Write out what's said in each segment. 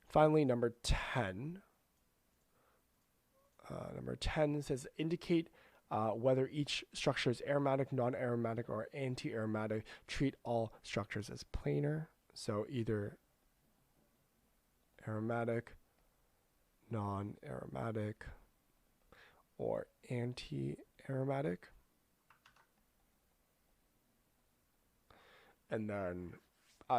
Finally, number 10. Number 10 says indicate whether each structure is aromatic, non-aromatic, or anti-aromatic. Treat all structures as planar. So either aromatic, non-aromatic, or anti-aromatic. And then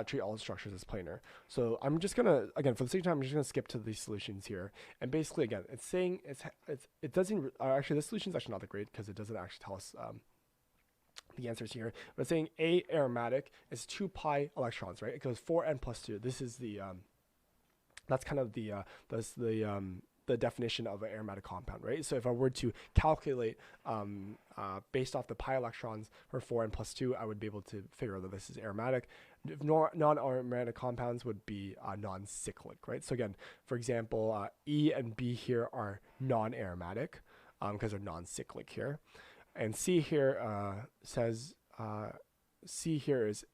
treat all structures as planar. So I'm just gonna, again, for the sake of time, I'm just gonna skip to these solutions here. And basically, again, it's saying it doesn't actually, this solution is actually not that great because it doesn't actually tell us the answers here. But it's saying aromatic is 2 pi electrons, right? It goes 4n plus 2. This is the that's kind of the definition of an aromatic compound, right? So if I were to calculate based off the pi electrons for 4n plus 2, I would be able to figure out that this is aromatic. Non-aromatic compounds would be non-cyclic, right? So again, for example, E and B here are non-aromatic because they're non-cyclic here. And C here says, C here is,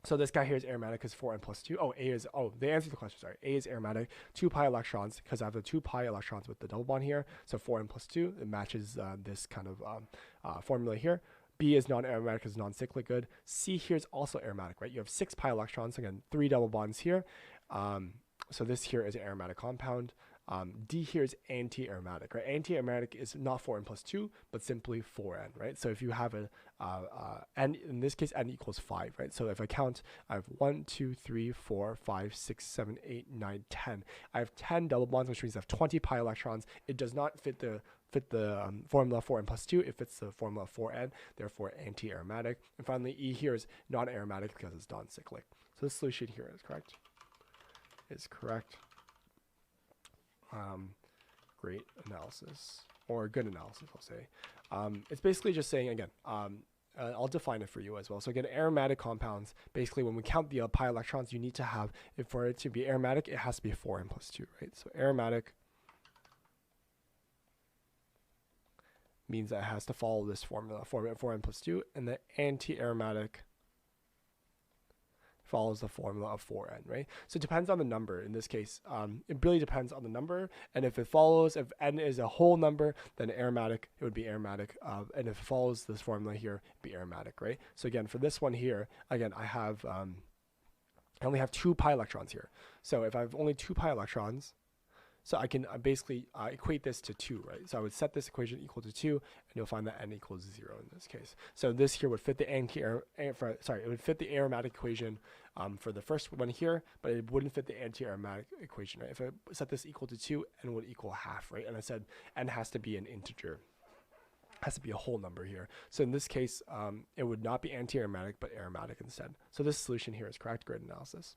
so this guy here is aromatic because 4n plus 2. Oh, A is, they answered the question, sorry. A is aromatic, 2 pi electrons, because I have the 2 pi electrons with the double bond here. So 4n plus 2, it matches this kind of formula here. B is non-aromatic, is non-cyclic good. C here is also aromatic, right? You have 6 pi electrons, again, 3 double bonds here. So this here is an aromatic compound. D here is anti-aromatic, right? Anti-aromatic is not 4n plus 2, but simply 4n, right? So if you have n, in this case, n equals 5, right? So if I count, I have 1, 2, 3, 4, 5, 6, 7, 8, 9, 10. I have 10 double bonds, which means I have 20 pi electrons. It does not fit the formula 4n plus 2. It fits the formula 4n, therefore anti-aromatic. And finally, E here is non-aromatic because it's non-cyclic. So the solution here is correct. Great analysis, or good analysis, I'll say. It's basically just saying, again, I'll define it for you as well. So again, aromatic compounds, basically when we count the pi electrons, you need to have, for it to be aromatic, it has to be 4n plus 2, right? So aromatic means that it has to follow this formula, 4n plus 2, and the anti-aromatic follows the formula of 4n, right? So it depends on the number. In this case, it really depends on the number. And if if n is a whole number, then aromatic, it would be aromatic. And if it follows this formula here, it'd be aromatic, right? So again, for this one here, again, I only have 2 pi electrons here. So if I have only 2 pi electrons, so I can basically equate this to 2, right? So I would set this equation equal to 2, and you'll find that n equals 0 in this case. So this here would fit the it would fit the aromatic equation for the first one here, but it wouldn't fit the anti-aromatic equation, right? If I set this equal to 2, n would equal half, right? And I said n has to be an integer, has to be a whole number here. So in this case, it would not be anti-aromatic, but aromatic instead. So this solution here is correct. Great analysis.